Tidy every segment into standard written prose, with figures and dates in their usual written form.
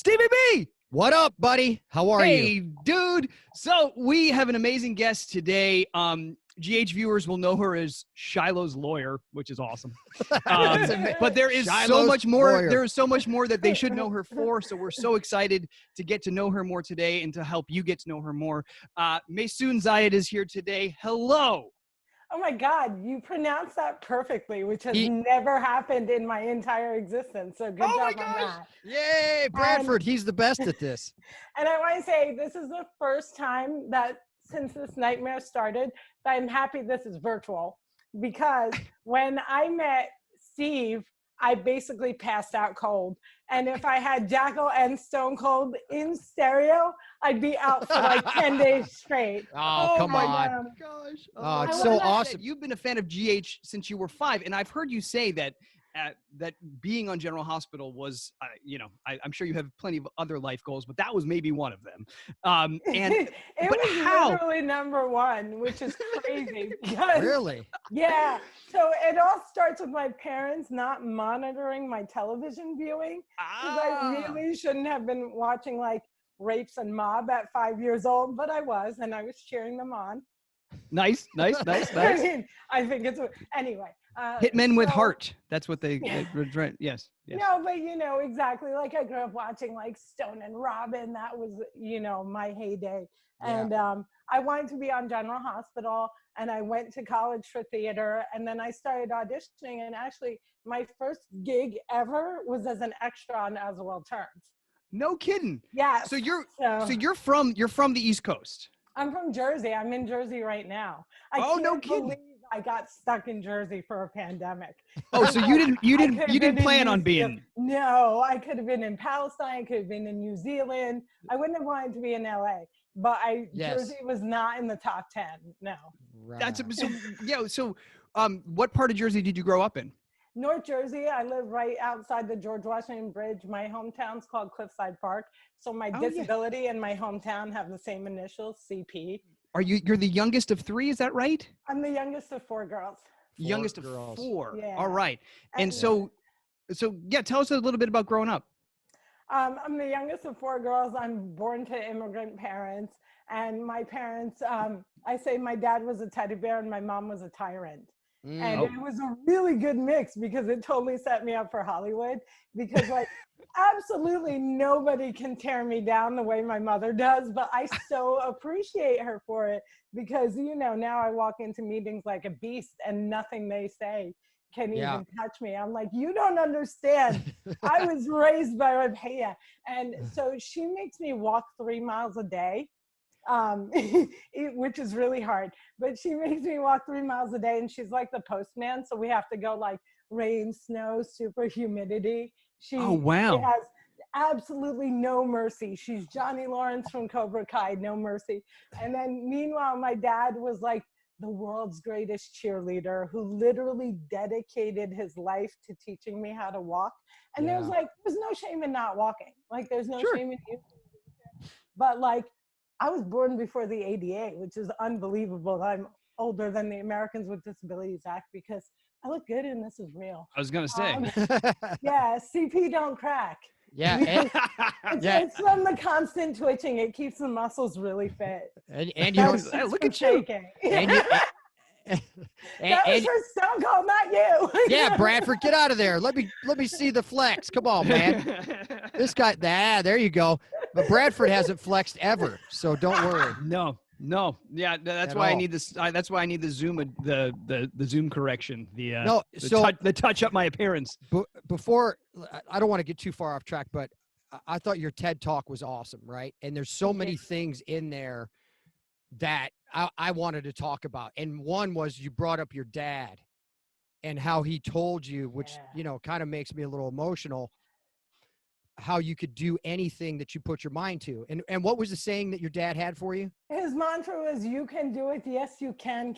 Stevie B! What up, buddy? How are you? Hey, dude. So we have an amazing guest today. GH viewers will know her as Shiloh's lawyer, which is awesome. But there is so much more. lawyer. There is so much more that they should know her for. So we're so excited to get to know her more today and to help you get to know her more. Maysoon Zayid is here today. Hello. Oh my God, you pronounced that perfectly, which has never happened in my entire existence. So good job on that. Yay, Bradford. He's the best at this. And I want to say this is the first time that since this nightmare started that I'm happy this is virtual, because when I met Steve, I basically passed out cold. And if I had Jackal and Stone Cold in stereo, I'd be out for like 10 days straight. Oh, come on. Gosh. Oh, it's so awesome. You've been a fan of GH since you were 5, and I've heard you say that that being on General Hospital was, I'm sure you have plenty of other life goals, but that was maybe one of them. And it was literally number one, which is crazy. Because, Really? Yeah. So it all starts with my parents not monitoring my television viewing, because I really shouldn't have been watching like Rapes and Mob at 5 years old, but I was, and I was cheering them on. Nice. I mean, I think it's anyway. Hitmen with heart. That's what they. Yes. No, but you know exactly. Like I grew up watching like Stone and Robin. That was my heyday. And I wanted to be on General Hospital, and I went to college for theater, and then I started auditioning. And actually, my first gig ever was as an extra on As the World Turns. No kidding. Yeah. So you're from the East Coast. I'm from Jersey. I'm in Jersey right now. No kidding. Believe I got stuck in Jersey for a pandemic. Oh, so you didn't plan on being? No, I could have been in Palestine. I could have been in New Zealand. I wouldn't have wanted to be in LA, but Jersey was not in the top 10. No. Right. So what part of Jersey did you grow up in? North Jersey. I live right outside the George Washington Bridge. My hometown's called Cliffside Park. So my disability and my hometown have the same initials, CP. You're the youngest of 3, is that right? I'm the youngest of 4 girls. Youngest of 4. Yeah. All right. And so tell us a little bit about growing up. I'm the youngest of 4 girls. I'm born to immigrant parents, and my parents, I say my dad was a teddy bear and my mom was a tyrant. And it was a really good mix, because it totally set me up for Hollywood, because like absolutely nobody can tear me down the way my mother does, but I so appreciate her for it, because now I walk into meetings like a beast and nothing they say can even touch me. I'm like, you don't understand. I was raised by Rabia. And so she makes me walk 3 miles a day. Which is really hard, but she makes me walk 3 miles a day, and she's like the postman, so we have to go like rain, snow, super humidity. She has absolutely no mercy. She's Johnny Lawrence from Cobra Kai, no mercy. And then meanwhile, my dad was like the world's greatest cheerleader, who literally dedicated his life to teaching me how to walk. And there's no shame in not walking. Like there's no shame in you. But like, I was born before the ADA, which is unbelievable that I'm older than the Americans with Disabilities Act, because I look good and this is real. I was going to say. CP don't crack. Yeah. It's from the constant twitching. It keeps the muscles really fit. And you look at you. That was for Stone Cold, not you. Yeah, Bradford, get out of there. Let me see the flex. Come on, man. This guy, there you go. But Bradford hasn't flexed ever, so don't worry. No. Yeah, that's why I need this. That's why I need the Zoom, the Zoom correction. The touch up my appearance. Before, I don't want to get too far off track, but I thought your TED Talk was awesome, right? And there's so many things in there that I wanted to talk about. And one was you brought up your dad and how he told you, which, kind of makes me a little emotional, how you could do anything that you put your mind to. And what was the saying that your dad had for you? His mantra was, you can do it. Yes, you can.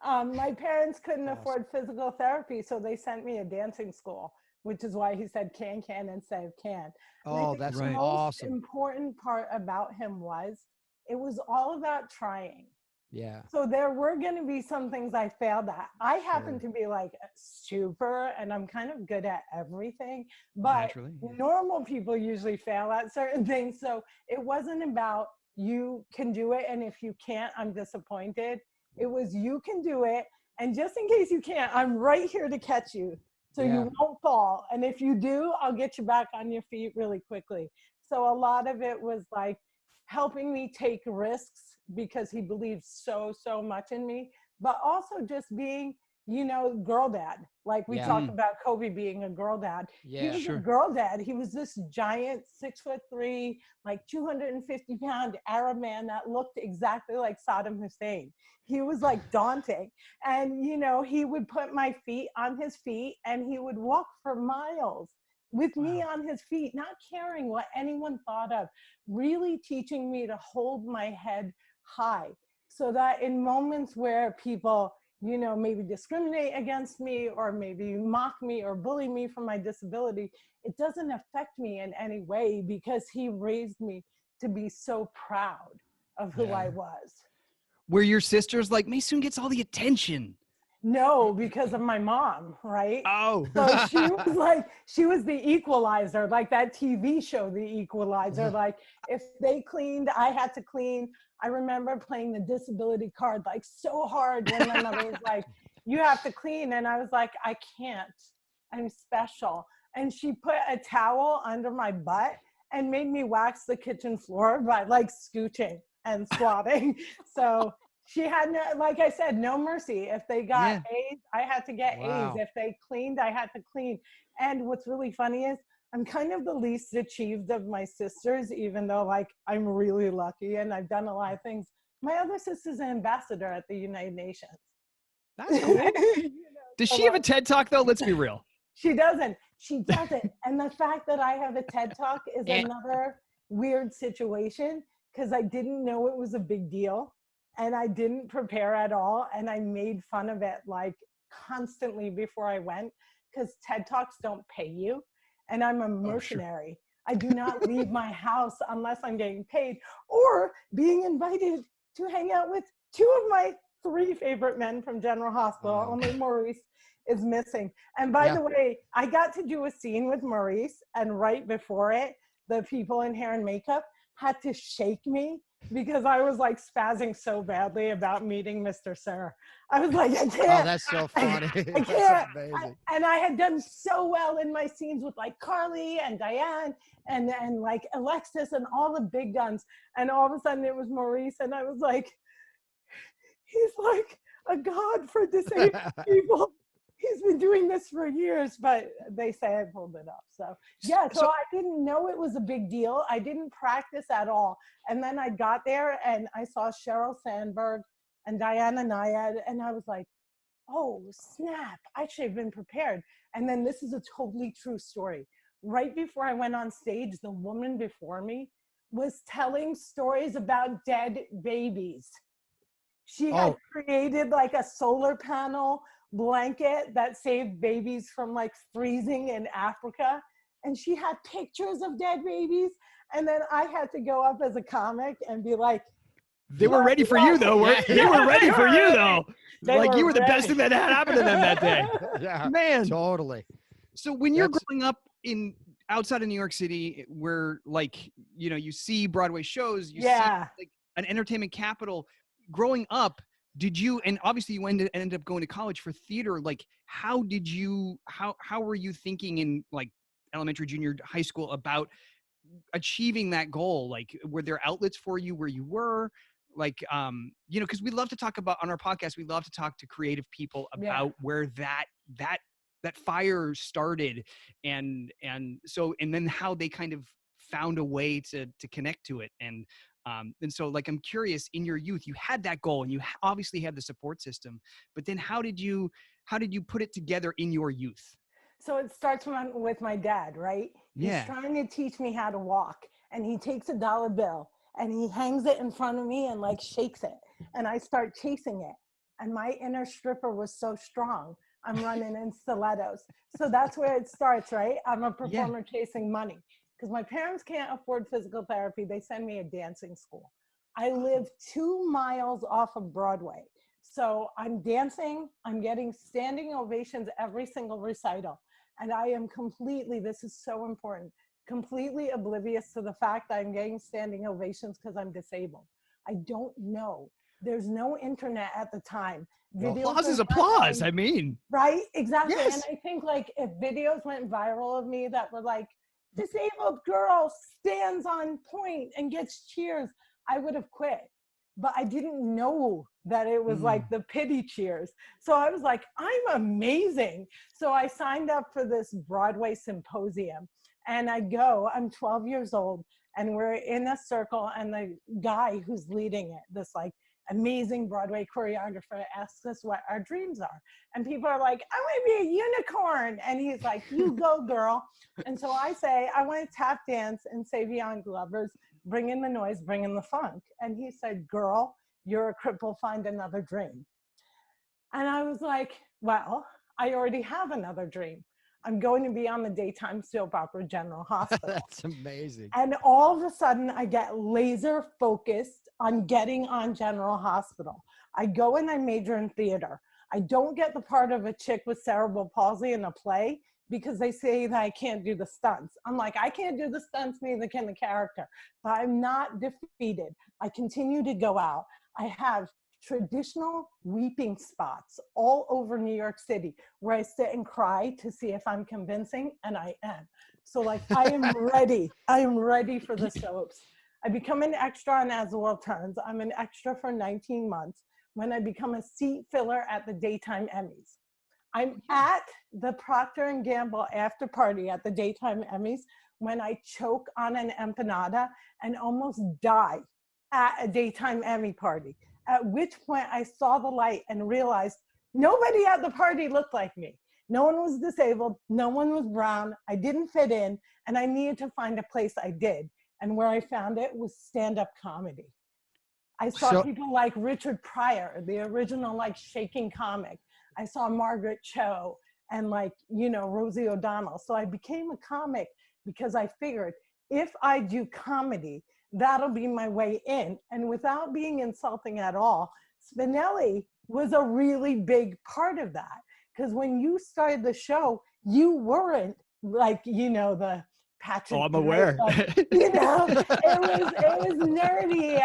My parents couldn't afford physical therapy, so they sent me a dancing school, which is why he said can instead of can. Oh, that's awesome. The most important part about him was, it was all about trying. Yeah. So there were going to be some things I failed at. I happen to be like super, and I'm kind of good at everything, but Naturally, yeah. normal people usually fail at certain things. So it wasn't about you can do it, and if you can't, I'm disappointed. It was you can do it, and just in case you can't, I'm right here to catch you so you won't fall. And if you do, I'll get you back on your feet really quickly. So a lot of it was like helping me take risks because he believed so much in me, but also just being, you know, girl dad. Like we talked about Kobe being a girl dad. He was a girl dad. He was this giant 6'3", like 250-pound Arab man that looked exactly like Saddam Hussein. He was like daunting. And, you know, he would put my feet on his feet and he would walk for miles with me on his feet, not caring what anyone thought of, really teaching me to hold my head high so that in moments where people, you know, maybe discriminate against me or maybe mock me or bully me for my disability, it doesn't affect me in any way because he raised me to be so proud of who I was. Were your sisters like, Maysoon gets all the attention? No, because of my mom, right? Oh. So she was like, she was the equalizer, like that TV show, The Equalizer. Like if they cleaned, I had to clean. I remember playing the disability card like so hard when my mother was like, you have to clean. And I was like, I can't, I'm special. And she put a towel under my butt and made me wax the kitchen floor by like scooching and squatting. So she had no, like I said, no mercy. If they got A's, I had to get A's. If they cleaned, I had to clean. And what's really funny is I'm kind of the least achieved of my sisters, even though like I'm really lucky and I've done a lot of things. My other sister's an ambassador at the United Nations. That's cool. You know, does she have a TED Talk though? Let's be real. She doesn't. She doesn't. And the fact that I have a TED Talk is another weird situation because I didn't know it was a big deal. And I didn't prepare at all. And I made fun of it like constantly before I went because TED Talks don't pay you. And I'm a mercenary. I do not leave my house unless I'm getting paid or being invited to hang out with two of my 3 favorite men from General Hospital. Only Maurice is missing. And by the way, I got to do a scene with Maurice, and right before it, the people in hair and makeup had to shake me because I was like spazzing so badly about meeting Mr. Sir. I was like, I can't. Oh, that's so funny. I can't. And I had done so well in my scenes with like Carly and Diane and like Alexis and all the big guns. And all of a sudden it was Maurice. And I was like, he's like a god for disabled people. He's been doing this for years, but they say I pulled it off. So yeah, so I didn't know it was a big deal. I didn't practice at all. And then I got there and I saw Sheryl Sandberg and Diana Nyad, and I was like, oh snap, I should have been prepared. And then this is a totally true story. Right before I went on stage, the woman before me was telling stories about dead babies. She had created like a solar panel blanket that saved babies from like freezing in Africa. And she had pictures of dead babies. And then I had to go up as a comic and be like, they were ready for you though. They were ready for you though. Like you were the best thing that had happened to them that day. Yeah, man. Totally. So when you're growing up in outside of New York City, where like, you know, you see Broadway shows, you see like an entertainment capital, growing up, did you, and obviously you ended up going to college for theater, like how did you, how were you thinking in like elementary, junior, high school about achieving that goal? Like were there outlets for you where you were? Like, you know, because we love to talk about on our podcast, we love to talk to creative people about where that fire started and so, and then how they kind of found a way to connect to it. And so like, I'm curious, in your youth, you had that goal and you obviously had the support system, but then how did you put it together in your youth? So it starts with my dad, right? Yeah. He's trying to teach me how to walk, and he takes a dollar bill and he hangs it in front of me and like shakes it. And I start chasing it. And my inner stripper was so strong. I'm running in stilettos. So that's where it starts, right? I'm a performer chasing money because my parents can't afford physical therapy. They send me a dancing school. I live 2 miles off of Broadway. So I'm dancing, I'm getting standing ovations every single recital. And I am completely, this is so important, completely oblivious to the fact that I'm getting standing ovations because I'm disabled. I don't know. There's no internet at the time. Applause is applause. I mean, right? Exactly. Yes. And I think like if videos went viral of me that were like, disabled girl stands on point and gets cheers, I would have quit. But I didn't know that it was like the pity cheers. So I was like, I'm amazing. So I signed up for this Broadway symposium and I go, I'm 12 years old and we're in a circle and the guy who's leading it, this like amazing Broadway choreographer, asks us what our dreams are. And people are like, I want to be a unicorn. And he's like, you go girl. And so I say, I want to tap dance and say Beyond Glovers, bring in the noise, bring in the funk. And he said, girl, you're a cripple, find another dream. And I was like, well, I already have another dream. I'm going to be on the daytime soap opera General Hospital. That's amazing. And all of a sudden I get laser focused on getting on General Hospital. I go and I major in theater. I don't get the part of a chick with cerebral palsy in a play because they say that I can't do the stunts. I'm like, I can't do the stunts, neither can the character. But I'm not defeated. I continue to go out. I have traditional weeping spots all over New York City where I sit and cry to see if I'm convincing, and I am. So like, I am ready. I am ready for the soaps. I become an extra on As the World Turns. I'm an extra for 19 months when I become a seat filler at the Daytime Emmys. I'm at the Procter & Gamble after party at the Daytime Emmys when I choke on an empanada and almost die at a Daytime Emmy party. At which point I saw the light and realized nobody at the party looked like me. No one was disabled, no one was brown, I didn't fit in, and I needed to find a place I did. And where I found it was stand-up comedy. I saw people like Richard Pryor, the original like shaking comic. I saw Margaret Cho and like, you know, Rosie O'Donnell. So I became a comic because I figured if I do comedy, that'll be my way in. And without being insulting at all, Spinelli was a really big part of that. Because when you started the show, you weren't like, you know, the Patrick. Oh, I'm aware. You know, it was nerdy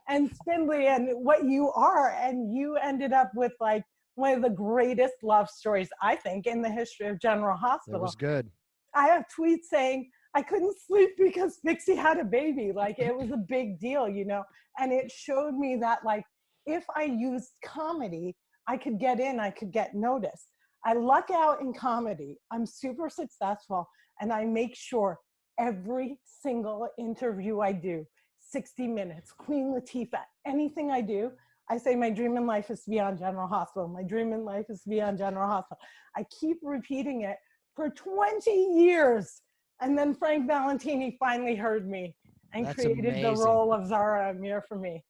and spindly and what you are. And you ended up with like one of the greatest love stories, I think, in the history of General Hospital. It was good. I have tweets saying, I couldn't sleep because Pixie had a baby. Like it was a big deal, you know? And it showed me that like, if I used comedy, I could get in, I could get noticed. I luck out in comedy. I'm super successful and I make sure every single interview I do, 60 Minutes, Queen Latifah, anything I do, I say my dream in life is to be on General Hospital. My dream in life is to be on General Hospital. I keep repeating it for 20 years. And then Frank Valentini finally heard me and created the role of Zahra Amir for me.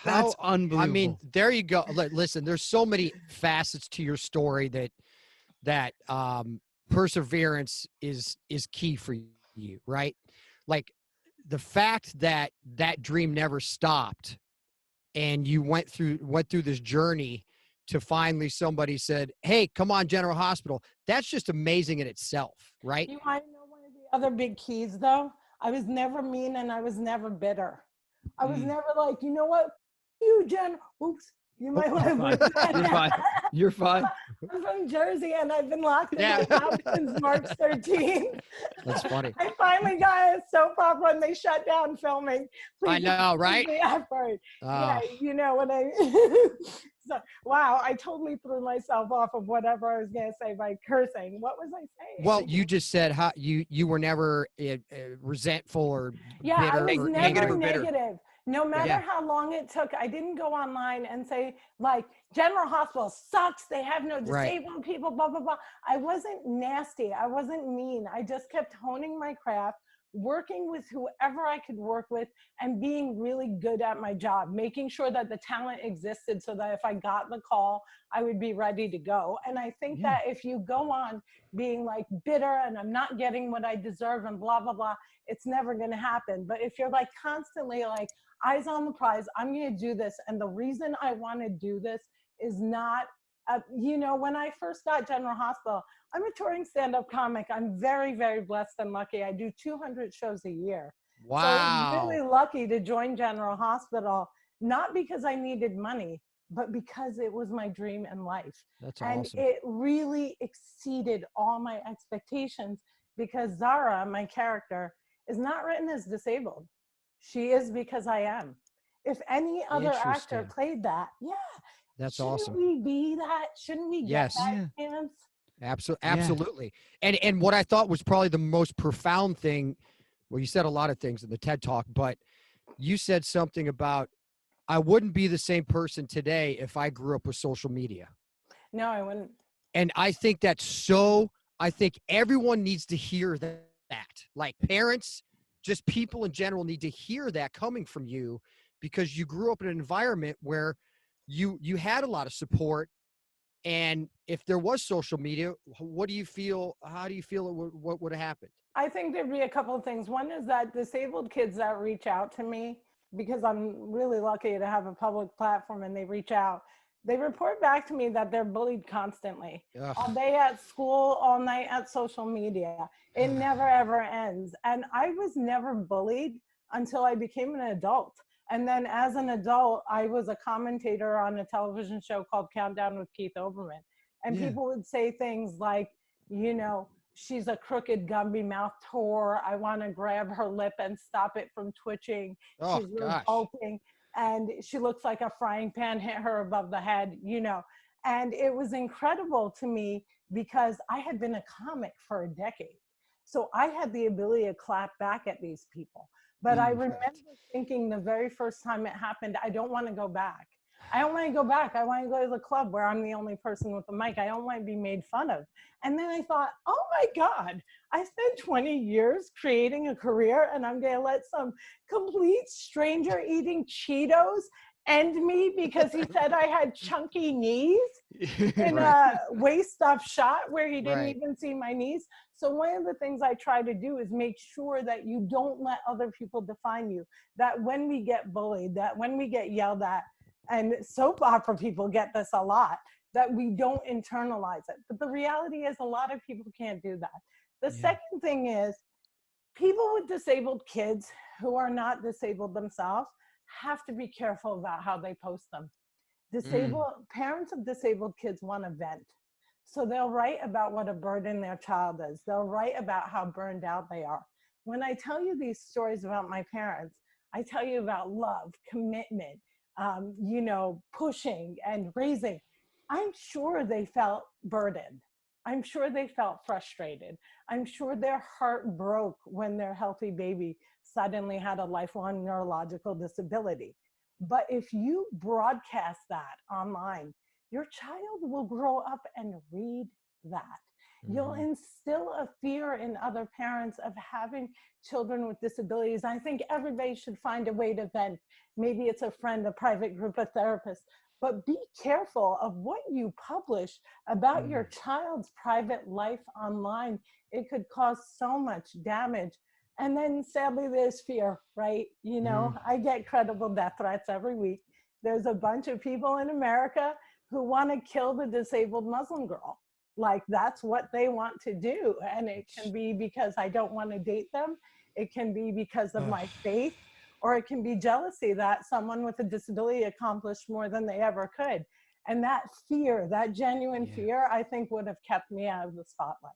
That's unbelievable. I mean, there you go. Listen, there's so many facets to your story that perseverance is key for you, right? Like the fact that dream never stopped and you went through this journey to finally somebody said, hey, come on, General Hospital. That's just amazing in itself, right? You want to know one of the other big keys though? I was never mean and I was never bitter. I was never like, you know what? You, Jen. Oops. You might want to. You're fine. You're fine. I'm from Jersey and I've been locked in my house since March 13th. That's funny. I finally got a soap opera when they shut down filming. Please I know, right? Yeah, you know what I. So, wow, I totally threw myself off of whatever I was going to say by cursing. What was I saying? Well, you just said how you were never resentful or bitter. I was or never angry. negative. No matter how long it took, I didn't go online and say, like, General Hospital sucks. They have no disabled people, blah, blah, blah. I wasn't nasty. I wasn't mean. I just kept honing my craft, working with whoever I could work with and being really good at my job, making sure that the talent existed so that if I got the call, I would be ready to go. And I think that if you go on being like bitter and I'm not getting what I deserve and blah, blah, blah, it's never going to happen. But if you're like constantly like eyes on the prize, I'm going to do this. And the reason I want to do this is not, you know, when I first got General Hospital, I'm a touring stand-up comic. I'm very, very blessed and lucky. I do 200 shows a year. Wow. So I was really lucky to join General Hospital, not because I needed money, but because it was my dream in life. That's and awesome. It really exceeded all my expectations because Zahra, my character, is not written as disabled. She is because I am. If any other actor played that, that's awesome. Shouldn't we be that? Shouldn't we get that chance? Absolutely. And what I thought was probably the most profound thing, well, you said a lot of things in the TED Talk, but you said something about, I wouldn't be the same person today if I grew up with social media. No, I wouldn't. And I think I think everyone needs to hear that. Like parents, just people in general need to hear that coming from you because you grew up in an environment where you had a lot of support. And if there was social media, how do you feel what would have happened? I think there'd be a couple of things. One is that disabled kids that reach out to me, because I'm really lucky to have a public platform and they reach out, they report back to me that they're bullied constantly. Ugh. All day at school, all night at social media. It never ever ends. And I was never bullied until I became an adult. And then as an adult, I was a commentator on a television show called Countdown with Keith Olbermann. And people would say things like, you know, she's a crooked, Gumby mouth whore. I want to grab her lip and stop it from twitching. Oh, she's revolting. And she looks like a frying pan hit her above the head, you know. And it was incredible to me because I had been a comic for a decade. So I had the ability to clap back at these people. But I remember thinking the very first time it happened, I don't want to go back. I don't want to go back. I want to go to the club where I'm the only person with the mic. I don't want to be made fun of. And then I thought, oh my God, I spent 20 years creating a career and I'm going to let some complete stranger eating Cheetos end me because he said I had chunky knees in a waist-up shot where he didn't even see my knees. So one of the things I try to do is make sure that you don't let other people define you, that when we get bullied, that when we get yelled at, and soap opera people get this a lot, that we don't internalize it. But the reality is a lot of people can't do that. The second thing is people with disabled kids who are not disabled themselves have to be careful about how they post them. Parents of disabled kids want to vent. So they'll write about what a burden their child is. They'll write about how burned out they are. When I tell you these stories about my parents, I tell you about love, commitment, you know, pushing and raising. I'm sure they felt burdened. I'm sure they felt frustrated. I'm sure their heart broke when their healthy baby suddenly had a lifelong neurological disability. But if you broadcast that online, your child will grow up and read that. You'll instill a fear in other parents of having children with disabilities. I think everybody should find a way to vent. Maybe it's a friend, a private group, a therapist, but be careful of what you publish about your child's private life online. It could cause so much damage. And then sadly, there's fear, right? You know, I get credible death threats every week. There's a bunch of people in America who want to kill the disabled Muslim girl. Like that's what they want to do. And it can be because I don't want to date them. It can be because of my faith, or it can be jealousy that someone with a disability accomplished more than they ever could. And that fear, that genuine fear, I think would have kept me out of the spotlight.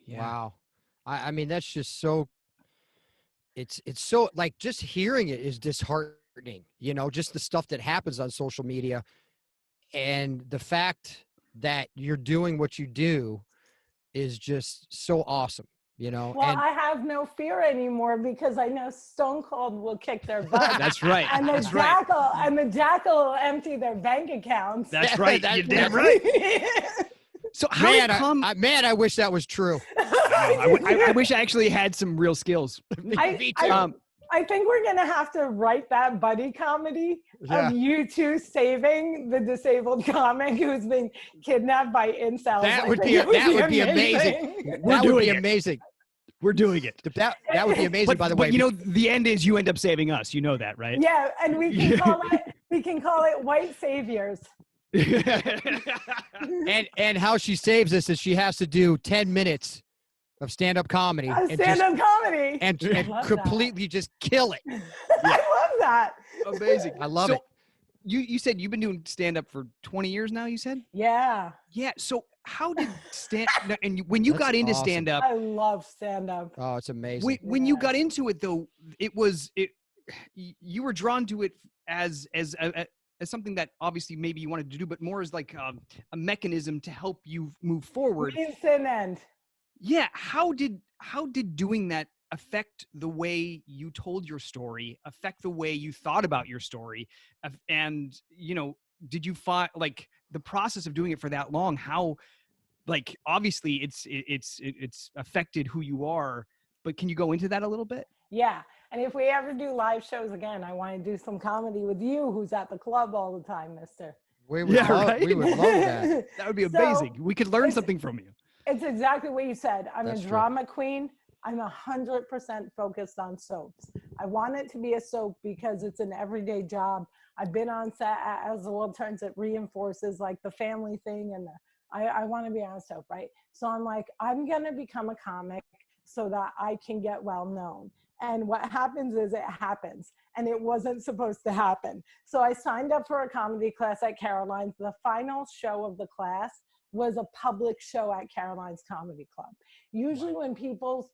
Wow. I mean, that's just so, it's so, like, just hearing it is disheartening, you know, just the stuff that happens on social media and the fact that you're doing what you do is just so awesome, you know. Well, and I have no fear anymore because I know Stone Cold will kick their butt. That's right. And the Jackal and the Jackal will empty their bank accounts. That's right. You're damn right. So how I wish that was true. I wish I actually had some real skills. Me too. I think we're gonna have to write that buddy comedy of you two saving the disabled comic who's been kidnapped by incels. That would be amazing. That would be amazing. We're doing it. That would be amazing. By the way, you know, the end is you end up saving us. You know that, right? Yeah, and we can call it white saviors. and how she saves us is she has to do 10 minutes of stand-up comedy. And completely just kill it. Yeah. I love that. Amazing. I love it. You said you've been doing stand-up for 20 years now, you said? Yeah. Yeah. So how did when you got into stand-up? I love stand-up. Oh, it's amazing. When you got into it, though, you were drawn to it as something that obviously maybe you wanted to do, but more as like a mechanism to help you move forward. Means to an end. Yeah. How did doing that affect the way you told your story, affect the way you thought about your story? And, you know, did you find like the process of doing it for that long, how, like, obviously it's affected who you are, but can you go into that a little bit? Yeah. And if we ever do live shows again, I want to do some comedy with you, who's at the club all the time, mister. We would love that. That would be amazing. We could learn something from you. It's exactly what you said. I'm a drama queen. I'm 100% focused on soaps. I want it to be a soap because it's an everyday job. I've been on set as the world turns, it reinforces like the family thing, and I want to be on a soap, right? So I'm like, I'm going to become a comic so that I can get well known. And what happens is it happens, and it wasn't supposed to happen. So I signed up for a comedy class at Caroline's. The final show of the class was a public show at Caroline's Comedy Club. Usually when people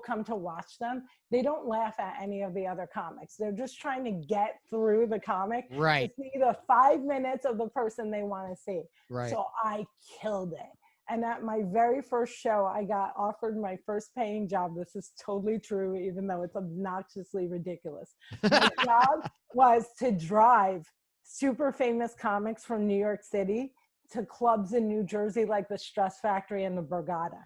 come to watch them, they don't laugh at any of the other comics. They're just trying to get through the comic to see the 5 minutes of the person they want to see. Right. So I killed it. And at my very first show, I got offered my first paying job. This is totally true, even though it's obnoxiously ridiculous. My job was to drive super famous comics from New York City to clubs in New Jersey, like the Stress Factory and the Borgata.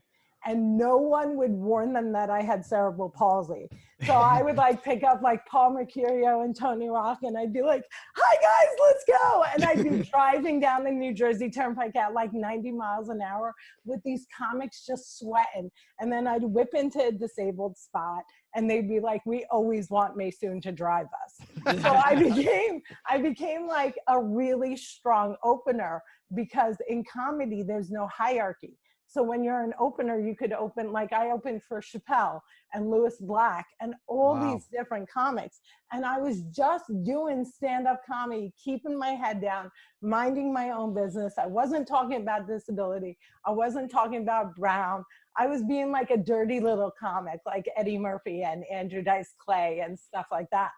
And no one would warn them that I had cerebral palsy. So I would like pick up like Paul Mercurio and Tony Rock, and I'd be like, hi guys, let's go. And I'd be driving down the New Jersey Turnpike at like 90 miles an hour with these comics just sweating. And then I'd whip into a disabled spot, and they'd be like, we always want Maysoon to drive us. So I became like a really strong opener, because in comedy, there's no hierarchy. So when you're an opener, you could open, like I opened for Chappelle and Louis Black and all these different comics. And I was just doing stand-up comedy, keeping my head down, minding my own business. I wasn't talking about disability. I wasn't talking about Brown. I was being like a dirty little comic, like Eddie Murphy and Andrew Dice Clay and stuff like that.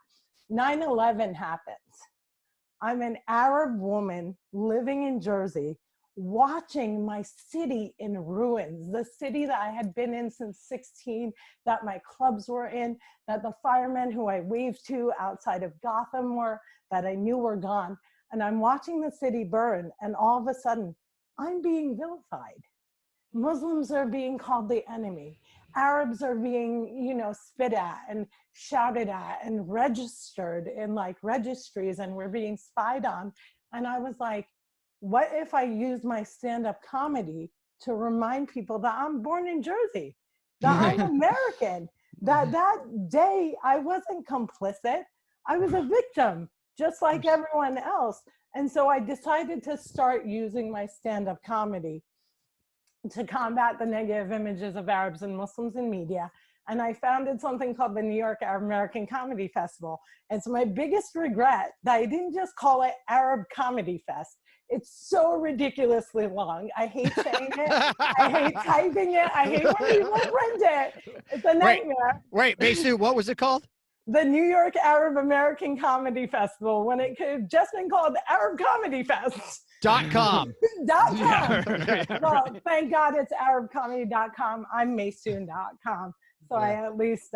9/11 happens. I'm an Arab woman living in Jersey, watching my city in ruins, the city that I had been in since 16, that my clubs were in, that the firemen who I waved to outside of Gotham were, that I knew were gone. And I'm watching the city burn, and all of a sudden, I'm being vilified. Muslims are being called the enemy. Arabs are being, you know, spit at and shouted at and registered in like registries, and we're being spied on. And I was like, what if I use my stand-up comedy to remind people that I'm born in Jersey, that I'm American, that day I wasn't complicit. I was a victim, just like everyone else. And so I decided to start using my stand-up comedy to combat the negative images of Arabs and Muslims in media. And I founded something called the New York Arab American Comedy Festival. And it's my biggest regret that I didn't just call it Arab Comedy Fest. It's so ridiculously long. I hate saying it. I hate typing it. I hate when people print it. It's a nightmare. Wait, Maysoon, what was it called? The New York Arab American Comedy Festival, when it could have just been called the Arab Comedy Fest. .com. Well, thank God it's ArabComedy.com. I'm Maysoon.com. So I at least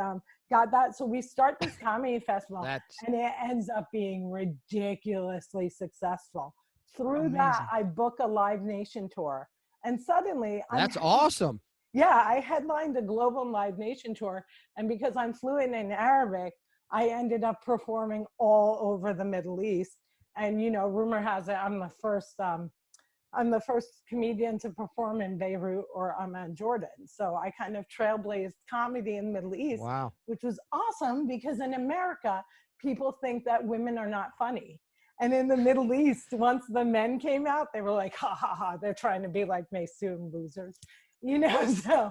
got that. So we start this comedy festival, and it ends up being ridiculously successful. Through that, I book a Live Nation tour. And suddenly that's awesome. Yeah, I headlined a global Live Nation tour. And because I'm fluent in Arabic, I ended up performing all over the Middle East. And, you know, rumor has it I'm the first comedian to perform in Beirut or Amman, Jordan. So I kind of trailblazed comedy in the Middle East, wow, which was awesome because in America, people think that women are not funny. And in the Middle East, once the men came out, they were like, ha, ha, ha, they're trying to be like Maysoon losers, you know? So,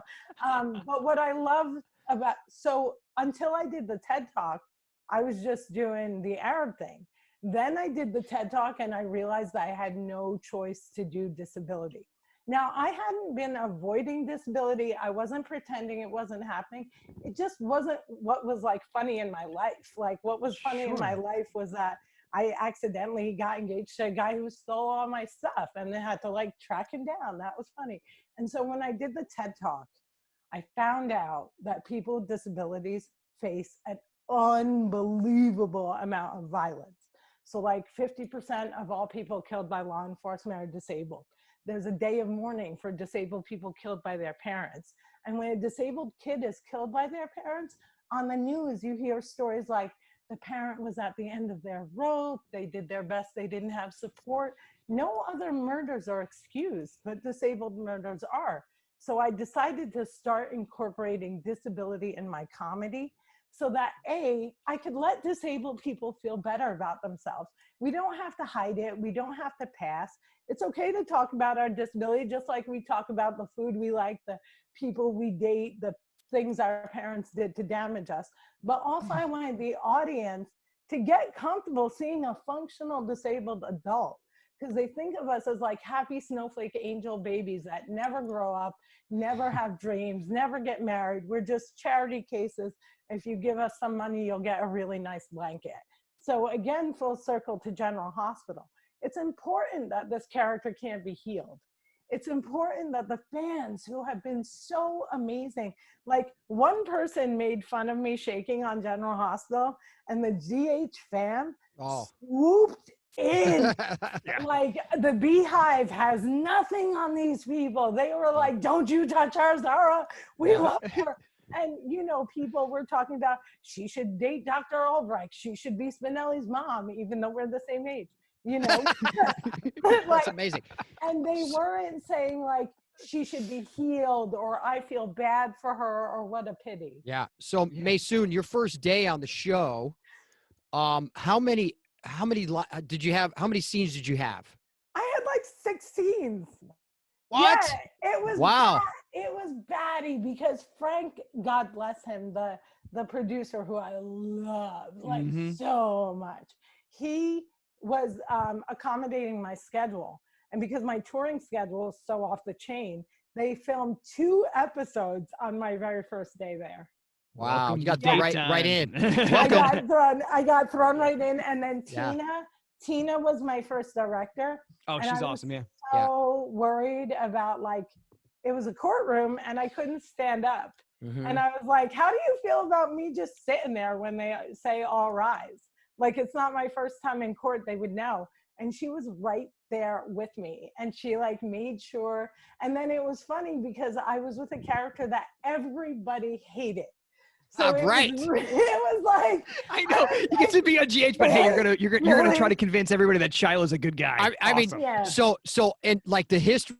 but what I love about, so until I did the TED Talk, I was just doing the Arab thing. Then I did the TED Talk and I realized that I had no choice to do disability. Now, I hadn't been avoiding disability. I wasn't pretending it wasn't happening. It just wasn't what was like funny in my life. Like what was funny in my life was that I accidentally got engaged to a guy who stole all my stuff and they had to like track him down. That was funny. And so when I did the TED Talk, I found out that people with disabilities face an unbelievable amount of violence. So like 50% of all people killed by law enforcement are disabled. There's a day of mourning for disabled people killed by their parents. And when a disabled kid is killed by their parents, on the news, you hear stories like the parent was at the end of their rope, they did their best, they didn't have support. No other murders are excused, but disabled murders are. So I decided to start incorporating disability in my comedy so that I could let disabled people feel better about themselves. We don't have to hide it. We don't have to pass. It's okay to talk about our disability, just like we talk about the food we like, the people we date, the things our parents did to damage us. But also I wanted the audience to get comfortable seeing a functional disabled adult, because they think of us as like happy snowflake angel babies that never grow up, never have dreams, never get married. We're just charity cases. If you give us some money, you'll get a really nice blanket. So again, full circle to General Hospital. It's important that this character can't be healed. It's important that the fans who have been so amazing, like one person made fun of me shaking on General Hospital and the GH fam swooped in. Like the beehive has nothing on these people. They were like, don't you touch her, Zahra. We love her. And, you know, people were talking about, she should date Dr. Albright. She should be Spinelli's mom, even though we're the same age, you know. Like, that's amazing. And they weren't saying like, she should be healed or I feel bad for her or what a pity. Yeah. So Maysoon, your first day on the show, how many did you have? How many scenes did you have? I had like 6 scenes. What? Yeah, it was wow. It was batty because Frank, God bless him, the producer who I love like so much, he was accommodating my schedule. And because my touring schedule is so off the chain, they filmed 2 episodes on my very first day there. Wow, you got thrown right in. I got thrown right in, and then Tina was my first director. Oh, she's awesome, yeah. So worried about like, it was a courtroom and I couldn't stand up. And I was like, how do you feel about me just sitting there when they say all rise? Like, it's not my first time in court, they would know. And she was right there with me. And she like made sure. And then it was funny because I was with a character that everybody hated. So it was like, I know you get to be on GH, but hey, you're gonna try to convince everybody that Shiloh's a good guy. I mean, so and like the history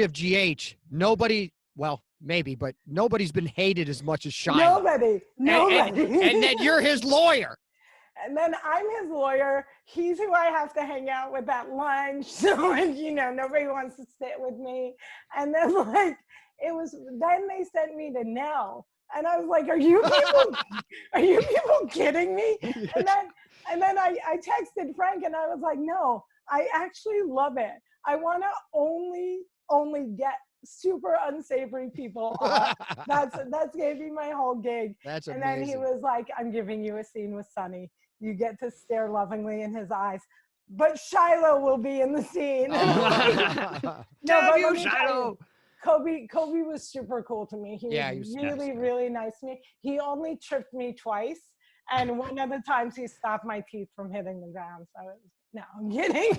of GH, nobody, well, maybe, but nobody's been hated as much as Shiloh. Nobody. And then you're his lawyer. And then I'm his lawyer. He's who I have to hang out with at lunch. So, you know, nobody wants to sit with me. And then like, then they sent me to Nell. And I was like, are you people kidding me? And then I texted Frank and I was like, no, I actually love it. I want to only get super unsavory people on. That's gonna be my whole gig. That's amazing. And then he was like, I'm giving you a scene with Sonny. You get to stare lovingly in his eyes. But Shiloh will be in the scene. Damn you, Shiloh. Kobe was super cool to me. He was really, really nice to me. He only tripped me twice. And one of the times he stopped my teeth from hitting the ground. So no, I'm kidding.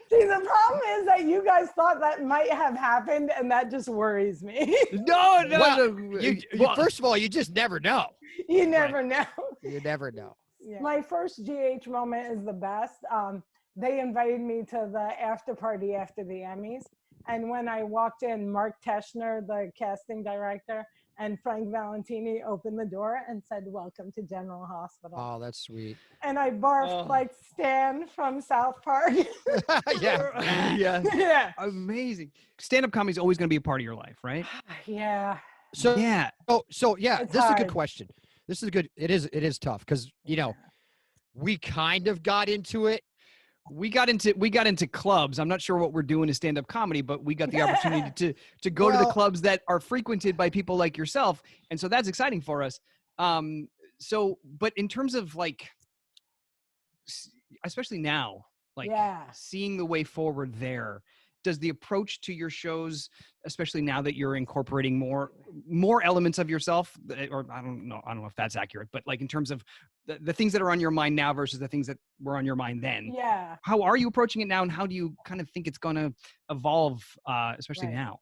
See, the problem is that you guys thought that might have happened, and that just worries me. No. First of all, you just never know. You never know. You never know. Yeah. My first GH moment is the best. They invited me to the after party after the Emmys. And when I walked in, Mark Teschner, the casting director, and Frank Valentini opened the door and said, "Welcome to General Hospital." Oh, that's sweet. And I barfed like Stan from South Park. Yeah. Amazing. Stand-up comedy is always going to be a part of your life, right? Yeah. So yeah, It's this hard. is a good question. This is good. It is tough because, you know, we kind of got into it. We got into clubs. I'm not sure what we're doing to stand-up comedy, but we got the opportunity to go to the clubs that are frequented by people like yourself. And so that's exciting for us. But in terms of like, especially now, like seeing the way forward there, does the approach to your shows, especially now that you're incorporating more elements of yourself, or I don't know if that's accurate, but like in terms of the things that are on your mind now versus the things that were on your mind then. Yeah. How are you approaching it now, and how do you kind of think it's going to evolve, especially now?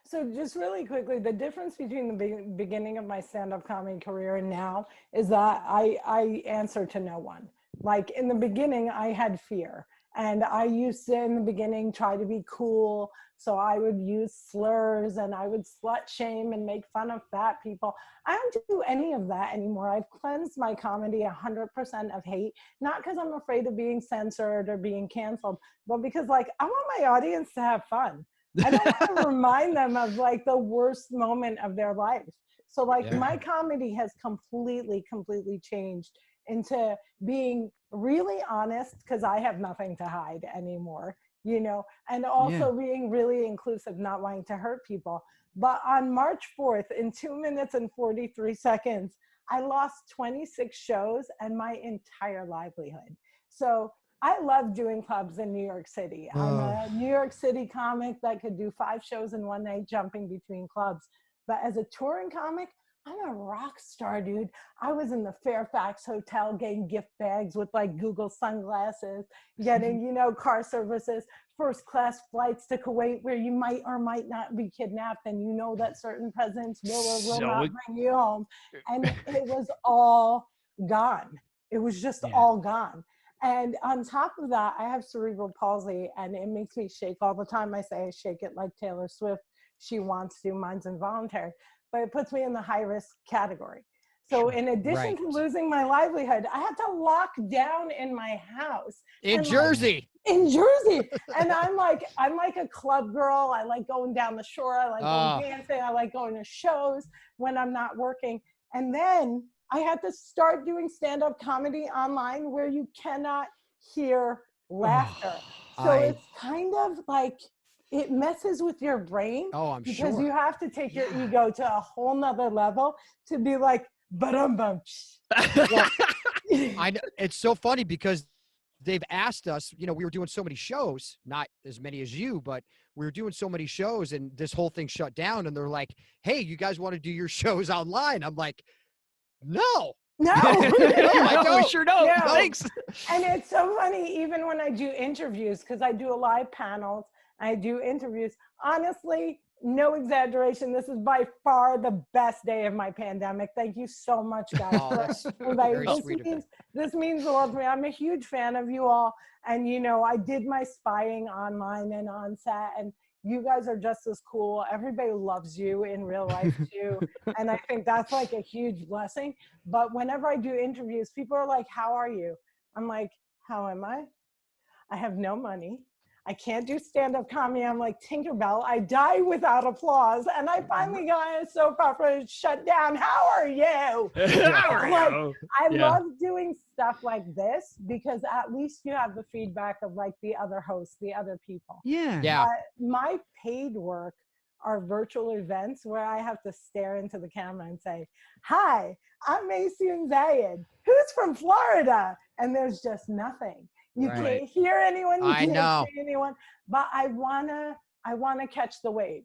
So just really quickly, the difference between the beginning of my stand-up comedy career and now is that I answer to no one. Like in the beginning, I had fear. And I used to, in the beginning, try to be cool. So I would use slurs and I would slut shame and make fun of fat people. I don't do any of that anymore. I've cleansed my comedy 100% of hate, not because I'm afraid of being censored or being canceled, but because like I want my audience to have fun. I don't want to remind them of like the worst moment of their life. So like my comedy has completely changed into being really honest, because I have nothing to hide anymore, you know, and also being really inclusive, not wanting to hurt people. But on March 4th, in 2 minutes and 43 seconds, I lost 26 shows and my entire livelihood. So I love doing clubs in New York City. I'm a New York City comic that could do 5 shows in one night, jumping between clubs. But as a touring comic, I'm a rock star, dude. I was in the Fairfax Hotel getting gift bags with like Google sunglasses, getting, you know, car services, first class flights to Kuwait where you might or might not be kidnapped, and you know that certain presidents will or will not bring you home. And it was all gone. It was just all gone. And on top of that, I have cerebral palsy and it makes me shake all the time. I say I shake it like Taylor Swift. She wants to, mine's involuntary. But it puts me in the high risk category. So in addition to losing my livelihood, I had to lock down in my house. In Jersey. In Jersey. And I'm like a club girl. I like going down the shore. I like going dancing. I like going to shows when I'm not working. And then I had to start doing stand-up comedy online where you cannot hear laughter. So it's kind of like, it messes with your brain. Oh, I'm sure. Because you have to take your ego to a whole nother level to be like, ba-dum-bum. I know. It's so funny because they've asked us, you know, we were doing so many shows, not as many as you, but we were doing so many shows and this whole thing shut down. And they're like, hey, you guys want to do your shows online? I'm like, no. No, we sure don't. No. Thanks. And it's so funny, even when I do interviews, because I do a live panels, I do interviews. Honestly, no exaggeration, this is by far the best day of my pandemic. Thank you so much, guys. This means a lot to me. I'm a huge fan of you all. And, you know, I did my spying online and on set, and you guys are just as cool. Everybody loves you in real life too. And I think that's like a huge blessing. But whenever I do interviews, people are like, how are you? I'm like, how am I? I have no money. I can't do stand-up comedy. I'm like, Tinkerbell, I die without applause. And I finally got a soap opera shut down. How are you? I love doing stuff like this because at least you have the feedback of like the other hosts, the other people. Yeah. My paid work are virtual events where I have to stare into the camera and say, hi, I'm Maysoon Zayid. Who's from Florida? And there's just nothing. You can't hear anyone. You can't see anyone. But I wanna catch the wave.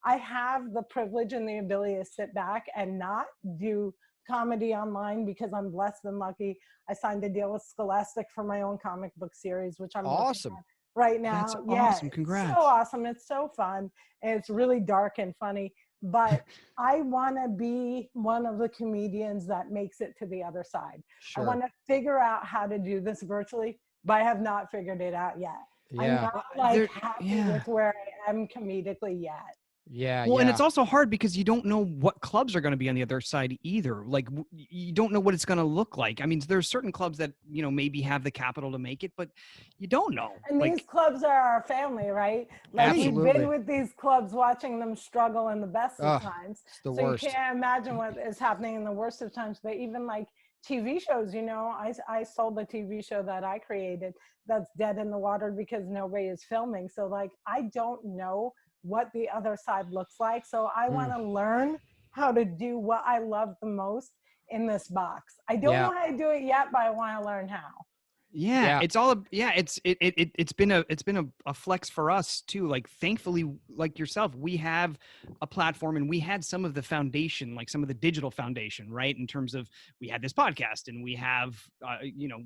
I have the privilege and the ability to sit back and not do comedy online because I'm blessed and lucky. I signed a deal with Scholastic for my own comic book series, which I'm awesome right now. That's awesome. Congrats. So awesome. It's so fun. And it's really dark and funny. But I want to be one of the comedians that makes it to the other side. Sure. I want to figure out how to do this virtually, but I have not figured it out yet. Yeah. I'm not happy with where I am comedically yet. Yeah. Well, and it's also hard because you don't know what clubs are going to be on the other side either. Like you don't know what it's going to look like. I mean, there's certain clubs that, maybe have the capital to make it, but you don't know. And these clubs are our family, right? Like absolutely. We've been with these clubs watching them struggle in the best of times. It's the worst. You can't imagine what is happening in the worst of times. But even like TV shows, I sold the TV show that I created that's dead in the water because nobody is filming. So like, I don't know what the other side looks like. So I want to learn how to do what I love the most in this box. I don't know how to do it yet, but I want to learn how. Yeah. It's been a flex for us too. Like thankfully, like yourself, we have a platform and we had some of the foundation, like some of the digital foundation, right? In terms of we had this podcast and we have,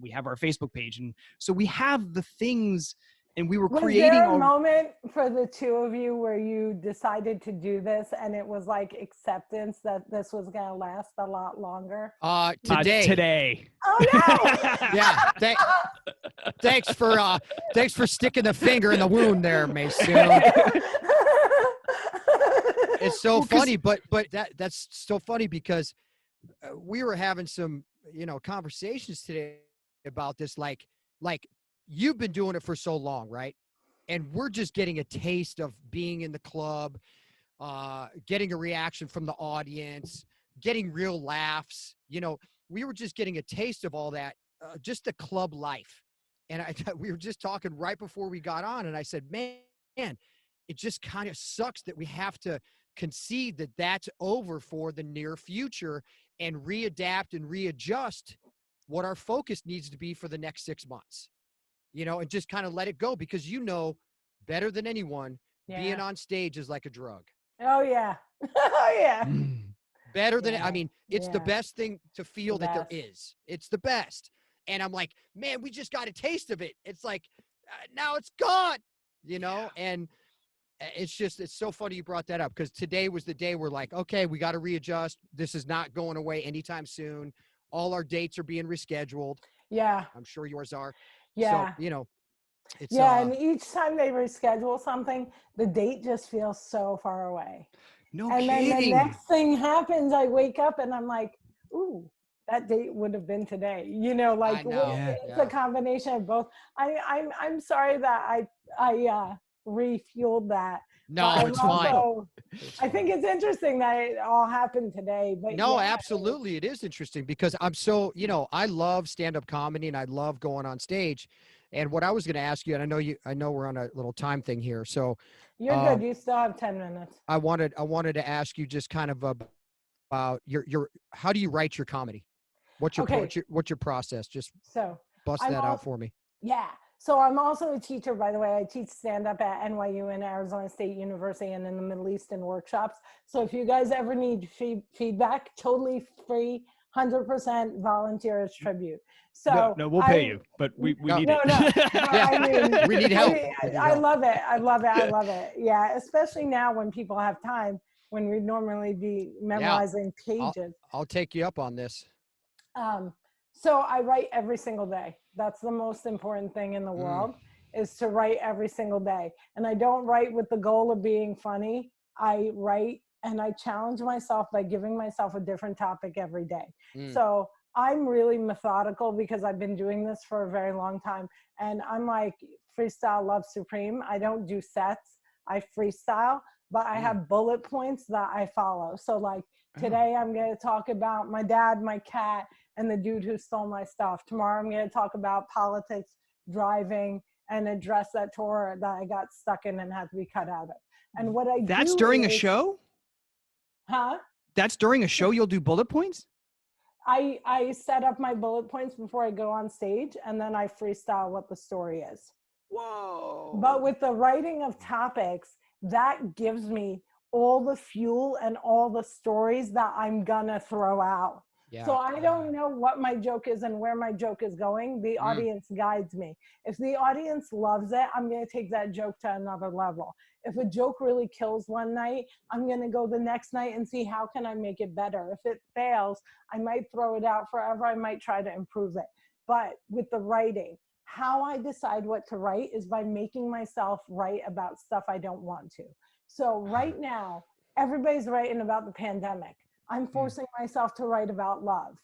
we have our Facebook page. And so we have the things. And we were creating. Was there a moment for the two of you where you decided to do this and it was like acceptance that this was going to last a lot longer? Today. Oh no! Yeah. Thanks for sticking the finger in the wound there, Maysoon. It's so funny, but that's so funny because we were having some, conversations today about this, like you've been doing it for so long, right? And we're just getting a taste of being in the club, getting a reaction from the audience, getting real laughs. We were just getting a taste of all that, just the club life. And we were just talking right before we got on, and I said, man, it just kind of sucks that we have to concede that that's over for the near future and readapt and readjust what our focus needs to be for the next 6 months. And just kind of let it go because better than anyone, being on stage is like a drug. Oh, yeah. Oh, yeah. Better than, it's the best thing to feel that there is. It's the best. And I'm like, man, we just got a taste of it. It's like, now it's gone, and it's so funny you brought that up because today was the day we're like, okay, we got to readjust. This is not going away anytime soon. All our dates are being rescheduled. Yeah. I'm sure yours are. Yeah. So, it's and each time they reschedule something, the date just feels so far away. No and kidding. Then the next thing happens, I wake up and I'm like, ooh, that date would have been today. It's a combination of both. I'm sorry that I refueled that. No, it's fine. I think it's interesting that it all happened today. But no, absolutely. It is interesting because I'm so, I love stand-up comedy and I love going on stage. And what I was going to ask you, and I know we're on a little time thing here. So you're good. You still have 10 minutes. I wanted to ask you just kind of about your how do you write your comedy? What's your process? Just bust that out for me. Yeah. So I'm also a teacher, by the way. I teach stand-up at NYU and Arizona State University and in the Middle Eastern workshops. So if you guys ever need feedback, totally free, 100% volunteer as tribute. So no, we'll pay you, but we need it. No, we need help. I love it. I love it. Yeah, especially now when people have time, when we'd normally be memorizing pages. I'll take you up on this. So I write every single day. That's the most important thing in the world is to write every single day. And I don't write with the goal of being funny. I write and I challenge myself by giving myself a different topic every day. So I'm really methodical because I've been doing this for a very long time. And I'm like freestyle love supreme. I don't do sets. I freestyle, but I have bullet points that I follow. So like today I'm going to talk about my dad, my cat, and the dude who stole my stuff. Tomorrow I'm going to talk about politics, driving, and address that tour that I got stuck in and had to be cut out of. And what I That's during a show? Huh? That's during a show you'll do bullet points? I set up my bullet points before I go on stage, and then I freestyle what the story is. Whoa. But with the writing of topics, that gives me all the fuel and all the stories that I'm gonna throw out. Yeah. So I don't know what my joke is and where my joke is going. The audience guides me. If the audience loves it, I'm going to take that joke to another level. If a joke really kills one night, I'm going to go the next night and see how can I make it better. If it fails, I might throw it out forever. I might try to improve it. But with the writing, how I decide what to write is by making myself write about stuff I don't want to. So right now, everybody's writing about the pandemic. I'm forcing myself to write about love.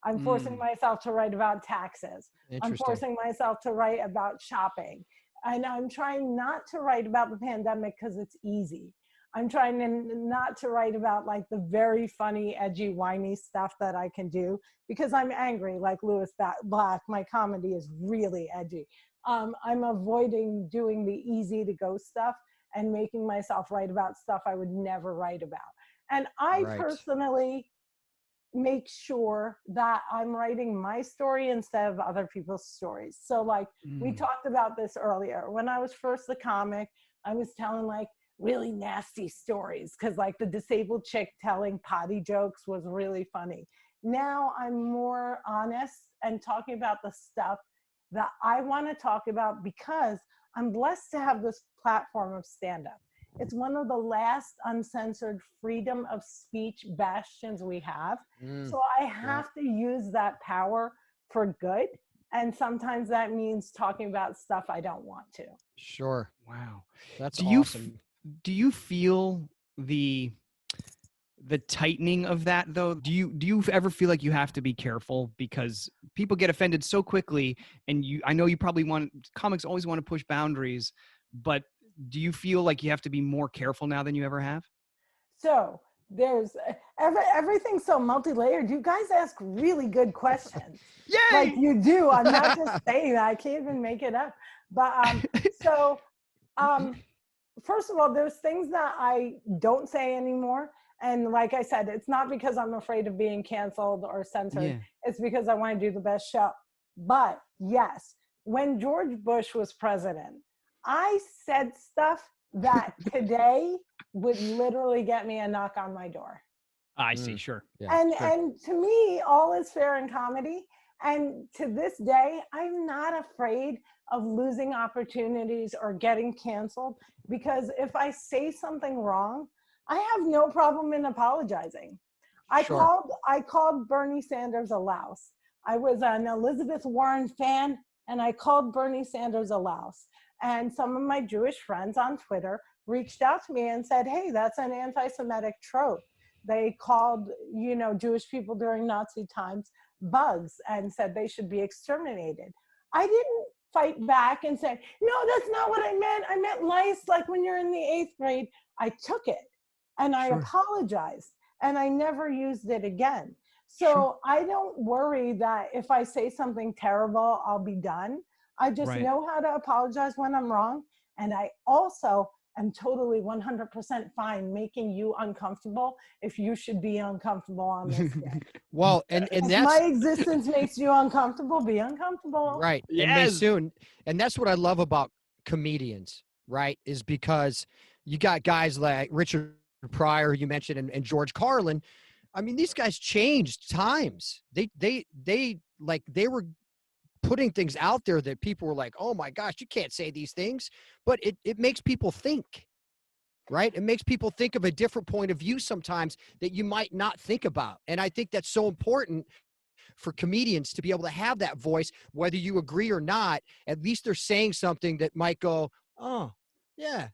I'm forcing myself to write about taxes. I'm forcing myself to write about shopping. And I'm trying not to write about the pandemic because it's easy. I'm trying not to write about like the very funny, edgy, whiny stuff that I can do because I'm angry like Lewis Black. My comedy is really edgy. I'm avoiding doing the easy to go stuff and making myself write about stuff I would never write about. And I personally make sure that I'm writing my story instead of other people's stories. So like we talked about this earlier. When I was first a comic, I was telling like really nasty stories because like the disabled chick telling potty jokes was really funny. Now I'm more honest and talking about the stuff that I want to talk about because I'm blessed to have this platform of stand-up. It's one of the last uncensored freedom of speech bastions we have. So I have to use that power for good. And sometimes that means talking about stuff I don't want to. Sure. Wow. That's awesome. Do you feel the tightening of that though? Do you ever feel like you have to be careful because people get offended so quickly, and I know you probably comics always want to push boundaries, but do you feel like you have to be more careful now than you ever have? So there's everything's so multi-layered. You guys ask really good questions. Yay! Like you do. I'm not just saying that. I can't even make it up. But first of all, there's things that I don't say anymore. And like I said, it's not because I'm afraid of being canceled or censored. Yeah. It's because I want to do the best show. But yes, when George Bush was president, I said stuff that today would literally get me a knock on my door. I see, sure. Yeah, and to me, all is fair in comedy. And to this day, I'm not afraid of losing opportunities or getting canceled because if I say something wrong, I have no problem in apologizing. I called Bernie Sanders a louse. I was an Elizabeth Warren fan, and I called Bernie Sanders a louse. And some of my Jewish friends on Twitter reached out to me and said, hey, that's an anti-Semitic trope. They called, Jewish people during Nazi times bugs and said they should be exterminated. I didn't fight back and say, no, that's not what I meant. I meant lice, like when you're in the 8th grade. I took it and I apologized and I never used it again. So I don't worry that if I say something terrible, I'll be done. I just know how to apologize when I'm wrong. And I also am totally 100% fine making you uncomfortable if you should be uncomfortable on this day. Well, and if that's my existence makes you uncomfortable, be uncomfortable. Right. Yes. And Maysoon, and that's what I love about comedians, right? Is because you got guys like Richard Pryor, you mentioned, and George Carlin. I mean, these guys changed times. They were putting things out there that people were like, oh my gosh, you can't say these things, but it makes people think, right? It makes people think of a different point of view sometimes that you might not think about. And I think that's so important for comedians to be able to have that voice, whether you agree or not. At least they're saying something that might go, oh yeah,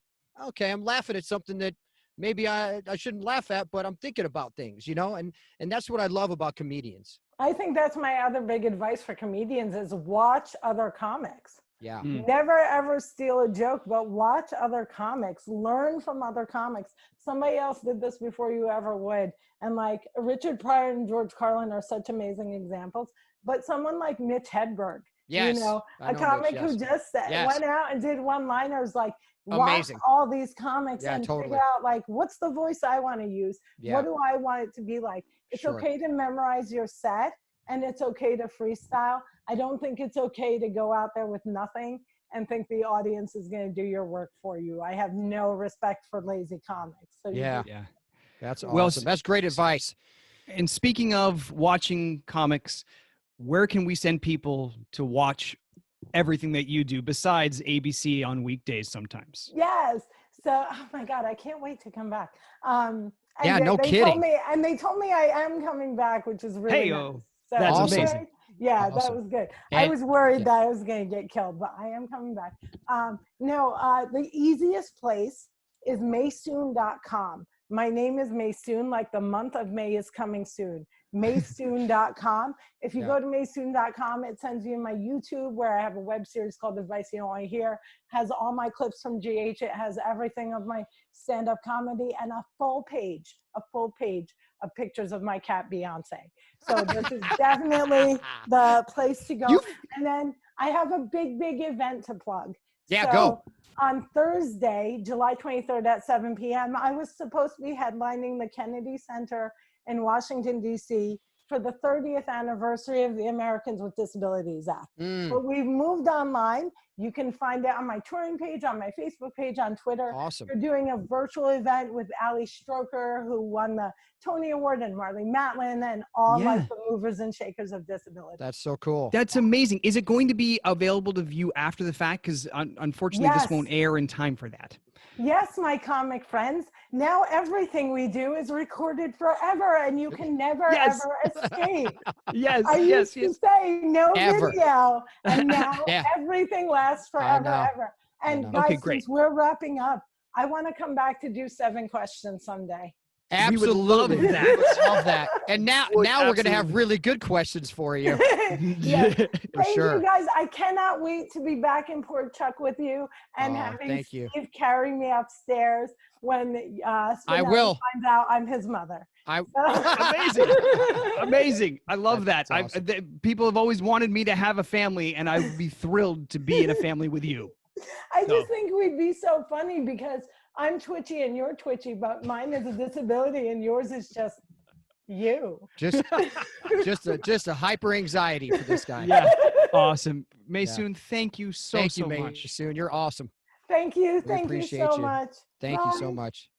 okay, I'm laughing at something that maybe I shouldn't laugh at, but I'm thinking about things, and that's what I love about comedians. I think that's my other big advice for comedians is watch other comics. Yeah. Never ever steal a joke, but watch other comics, learn from other comics. Somebody else did this before you ever would. And like Richard Pryor and George Carlin are such amazing examples, but someone like Mitch Hedberg, a comic who just went out and did one-liners, like watch all these comics and figure out like, what's the voice I want to use? Yeah. What do I want it to be like? It's okay to memorize your set and it's okay to freestyle. I don't think it's okay to go out there with nothing and think the audience is going to do your work for you. I have no respect for lazy comics. So that's awesome. That's great advice. And speaking of watching comics, where can we send people to watch everything that you do besides ABC on weekdays sometimes? Yes. So, oh my God, I can't wait to come back. Yeah, no kidding. They told me I am coming back, which is really nice. So that's awesome. amazing. Yeah, awesome. That was good. I was worried that I was going to get killed, but I am coming back. The easiest place is Maysoon.com. My name is Maysoon, like the month of May is coming soon. Maysoon.com. If you go to Maysoon.com, it sends you my YouTube, where I have a web series called Advice You Don't Want to Hear. Has all my clips from GH. It has everything of my stand-up comedy and a full page of pictures of my cat Beyonce. So this is definitely the place to go. And then I have a big event to plug. Yeah, go. On Thursday, July 23rd at 7 p.m., I was supposed to be headlining the Kennedy Center in Washington, D.C. for the 30th anniversary of the Americans with Disabilities Act. But we've moved online. You can find it on my touring page, on my Facebook page, on Twitter. Awesome. We're doing a virtual event with Ali Stroker, who won the Tony Award, and Marley Matlin, and all like the movers and shakers of disability. That's so cool. That's amazing. Is it going to be available to view after the fact? Because unfortunately, this won't air in time for that. Yes, my comic friends. Now everything we do is recorded forever, and you can never ever escape. I used to say no video, and now everything lasts forever, ever. And guys, since we're wrapping up, I want to come back to do 7 questions someday. Absolutely. We would love that. Love that. And now we're going to have really good questions for you. Thank you guys. I cannot wait to be back in Port Chuck with you and having Steve carry me upstairs when I will finds out I'm his mother. Amazing. Amazing. I love that. Awesome. People have always wanted me to have a family, and I would be thrilled to be in a family with you. I just think we'd be so funny because I'm twitchy and you're twitchy, but mine is a disability and yours is just you. Just a hyper anxiety for this guy. Yeah. Awesome. Maysoon, thank you so much. Maysoon, you're awesome. Thank you. Thank you so much. Thank you so much.